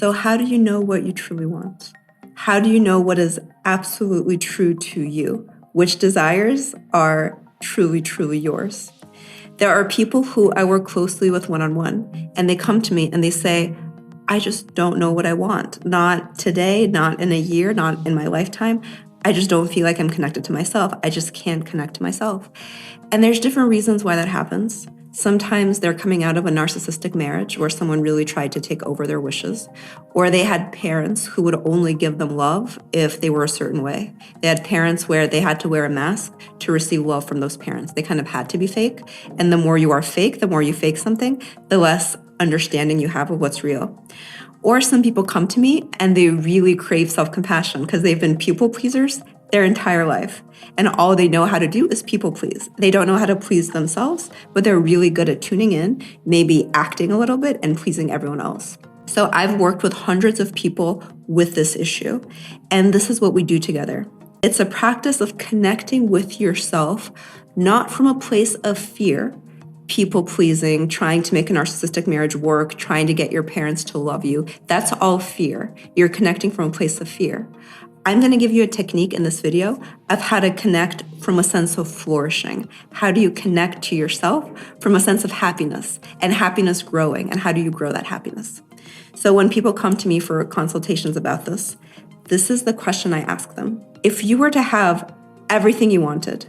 So how do you know what you truly want? How do you know what is absolutely true to you? Which desires are truly, truly yours? There are people who I work closely with one-on-one, and they come to me and they say, I just don't know what I want. Not today, not in a year, not in my lifetime. I just don't feel like I'm connected to myself. I just can't connect to myself. And there's different reasons why that happens. Sometimes they're coming out of a narcissistic marriage where someone really tried to take over their wishes, or they had parents who would only give them love if they were a certain way. They had parents where they had to wear a mask to receive love from those parents. They kind of had to be fake. And the more you are fake, the more you fake something, the less understanding you have of what's real. Or some people come to me and they really crave self-compassion because they've been people pleasers their entire life. And all they know how to do is people please. They don't know how to please themselves, but they're really good at tuning in, maybe acting a little bit and pleasing everyone else. So I've worked with hundreds of people with this issue, and this is what we do together. It's a practice of connecting with yourself, not from a place of fear, people pleasing, trying to make a narcissistic marriage work, trying to get your parents to love you. That's all fear. You're connecting from a place of fear. I'm going to give you a technique in this video of how to connect from a sense of flourishing. How do you connect to yourself from a sense of happiness and happiness growing? And how do you grow that happiness? So when people come to me for consultations about this, this is the question I ask them. If you were to have everything you wanted,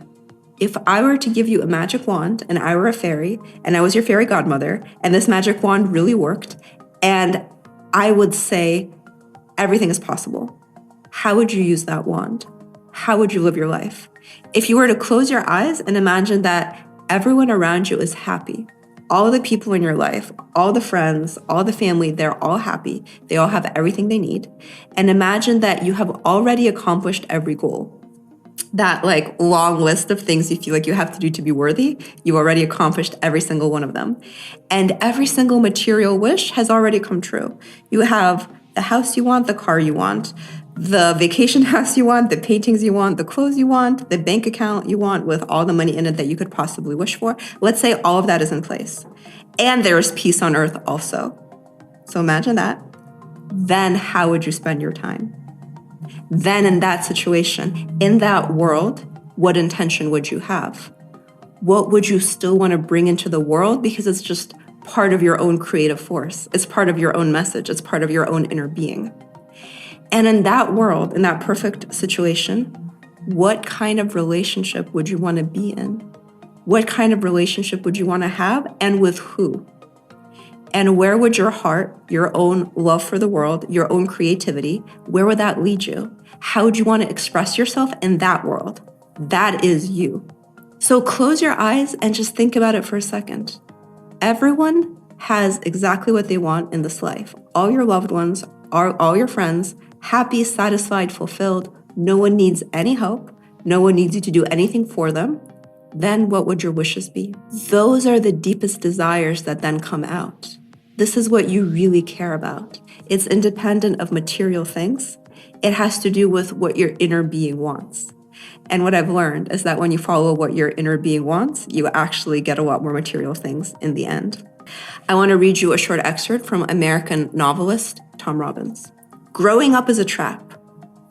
if I were to give you a magic wand and I were a fairy and I was your fairy godmother and this magic wand really worked and I would say everything is possible, how would you use that wand? How would you live your life? If you were to close your eyes and imagine that everyone around you is happy, all the people in your life, all the friends, all the family, they're all happy. They all have everything they need. And imagine that you have already accomplished every goal. That like long list of things you feel like you have to do to be worthy, you already accomplished every single one of them. And every single material wish has already come true. You have the house you want, the car you want, the vacation house you want, the paintings you want, the clothes you want, the bank account you want with all the money in it that you could possibly wish for. Let's say all of that is in place. And there is peace on earth also. So imagine that. Then how would you spend your time? Then in that situation, in that world, what intention would you have? What would you still want to bring into the world? Because it's just part of your own creative force. It's part of your own message. It's part of your own inner being. And in that world, in that perfect situation, what kind of relationship would you want to be in? What kind of relationship would you want to have and with who? And where would your heart, your own love for the world, your own creativity, where would that lead you? How would you want to express yourself in that world? That is you. So close your eyes and just think about it for a second. Everyone has exactly what they want in this life. All your loved ones, all your friends, happy, satisfied, fulfilled. No one needs any help. No one needs you to do anything for them. Then what would your wishes be? Those are the deepest desires that then come out. This is what you really care about. It's independent of material things. It has to do with what your inner being wants. And what I've learned is that when you follow what your inner being wants, you actually get a lot more material things in the end. I want to read you a short excerpt from American novelist Tom Robbins. Growing up is a trap.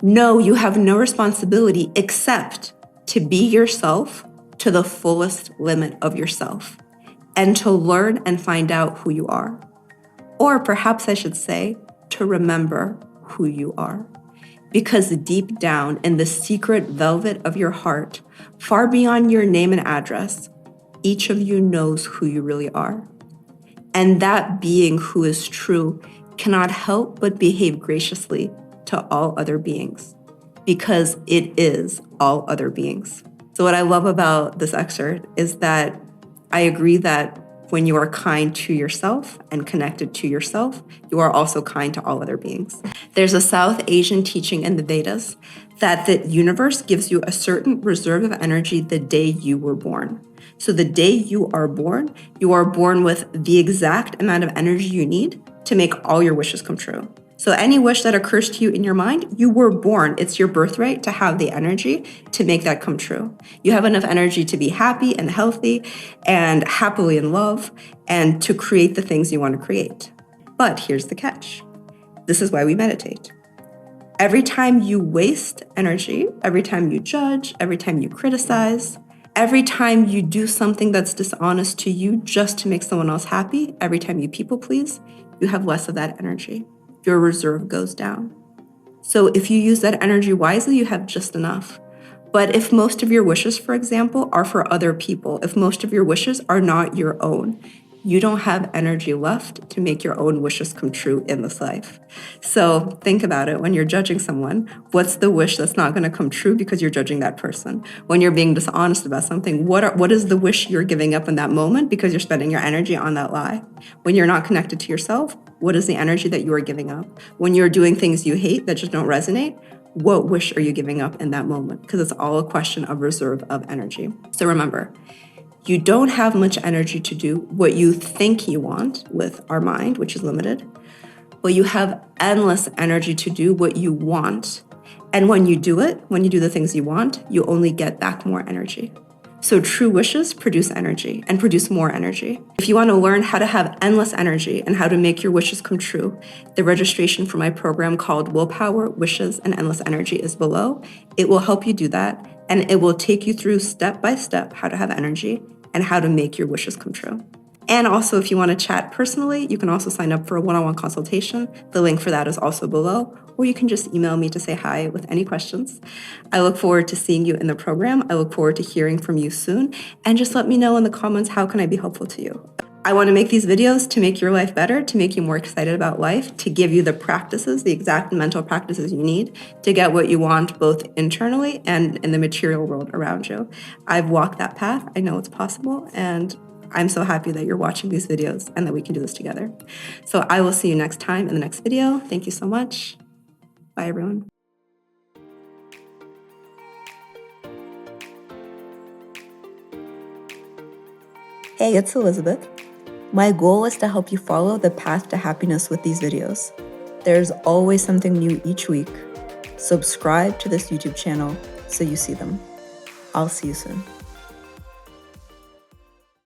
No, you have no responsibility except to be yourself to the fullest limit of yourself and to learn and find out who you are. Or perhaps I should say, to remember who you are. Because deep down in the secret velvet of your heart, far beyond your name and address, each of you knows who you really are. And that being who is true cannot help but behave graciously to all other beings, because it is all other beings. So what I love about this excerpt is that I agree that when you are kind to yourself and connected to yourself, you are also kind to all other beings. There's a South Asian teaching in the Vedas that the universe gives you a certain reserve of energy the day you were born. So the day you are born with the exact amount of energy you need to make all your wishes come true. So any wish that occurs to you in your mind, you were born. It's your birthright to have the energy to make that come true. You have enough energy to be happy and healthy and happily in love and to create the things you want to create. But here's the catch. This is why we meditate. Every time you waste energy, every time you judge, every time you criticize, every time you do something that's dishonest to you just to make someone else happy, every time you people please, you have less of that energy. Your reserve goes down. So if you use that energy wisely, you have just enough. But if most of your wishes, for example, are for other people, if most of your wishes are not your own, you don't have energy left to make your own wishes come true in this life. So think about it. When you're judging someone, what's the wish that's not going to come true because you're judging that person? When you're being dishonest about something, what is the wish you're giving up in that moment because you're spending your energy on that lie? When you're not connected to yourself, what is the energy that you are giving up? When you're doing things you hate that just don't resonate, what wish are you giving up in that moment? Because it's all a question of reserve of energy. So remember, you don't have much energy to do what you think you want with our mind, which is limited, but you have endless energy to do what you want. And when you do it, when you do the things you want, you only get back more energy. So true wishes produce energy and produce more energy. If you want to learn how to have endless energy and how to make your wishes come true, the registration for my program called Willpower, Wishes, and Endless Energy is below. It will help you do that, and it will take you through step by step how to have energy and how to make your wishes come true. And also, if you want to chat personally, you can also sign up for a one-on-one consultation. The link for that is also below, or you can just email me to say hi with any questions. I look forward to seeing you in the program. I look forward to hearing from you soon. And just let me know in the comments, how can I be helpful to you? I want to make these videos to make your life better, to make you more excited about life, to give you the practices, the exact mental practices you need to get what you want both internally and in the material world around you. I've walked that path. I know it's possible, and I'm so happy that you're watching these videos and that we can do this together. So I will see you next time in the next video. Thank you so much. Bye, everyone. Hey, it's Elizabeth. My goal is to help you follow the path to happiness with these videos. There's always something new each week. Subscribe to this YouTube channel so you see them. I'll see you soon.